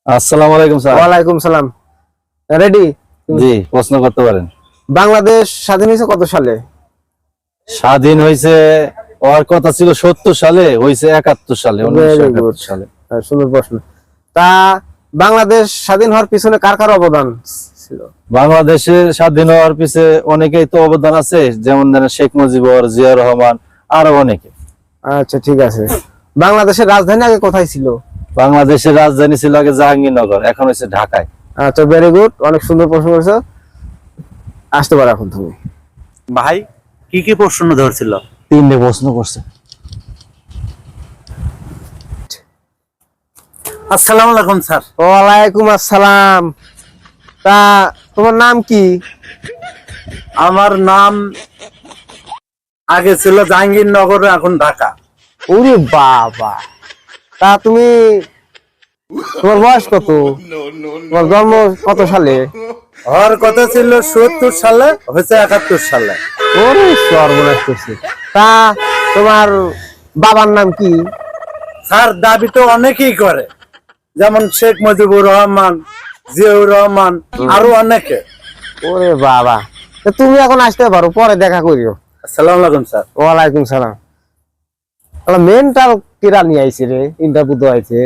আসসালামু আলাইকুম স্যার। ওয়ালাইকুম সালাম। রেডি? জি, প্রশ্ন করতে পারেন। বাংলাদেশ স্বাধীন হয়েছে কত সালে? স্বাধীন হয়েছে, ওর কথা ছিল ৭০ সালে, হয়েছে ৭১ সালে, Very ১৯৭১ good. সালে। সুন্দর প্রশ্ন। তা বাংলাদেশ স্বাধীন হওয়ার পিছনে কার কার অবদান ছিল? বাংলাদেশের স্বাধীন হওয়ার পিছে অনেকেই তো অবদান আছে, যেমন ধরেন শেখ মুজিবুর, জিয়া রহমান, আরো অনেকে। আচ্ছা, ঠিক আছে। বাংলাদেশের রাজধানী আগে কোথায় ছিল? বাংলাদেশের রাজধানী ছিল আগে জাহাঙ্গীরনগর, এখন হচ্ছে ঢাকায়। আচ্ছা, ভেরি গুড, অনেক সুন্দর প্রশ্ন করেছো। আসতে পারো এখন তুমি। ভাই কি কি প্রশ্ন ধরছিল? ৩টে প্রশ্ন করছে। আসসালামু আলাইকুম স্যার। ওয়ালাইকুম আসসালাম। তা তোমার নাম কি? আমার নাম আগে ছিল জাহাঙ্গীরনগর, এখন ঢাকা। ওরে বাবা, তা তুমি, তোমার বয়স কত? তোমার জন্ম কত সালে? হওয়ার কথা ছিল ৭০ সালে, হয়েছে ৭১ সালে। ওরে সর্বনাশ করছে। তা তোমার বাবার নাম কি? স্যার দাবি তো অনেকেই করে, যেমন শেখ মুজিবুর রহমান, জিয়াউর রহমান, আরো অনেকে। ওরে বাবা, তা তুমি এখন আসতে পারো, পরে দেখা করিও। আসসালামু আলাইকুম স্যার। ওয়ালাইকুম সালাম। মেন্টাল কিরা নিয়ে আইছে রে, ইন্টারভিউ তো আইছে।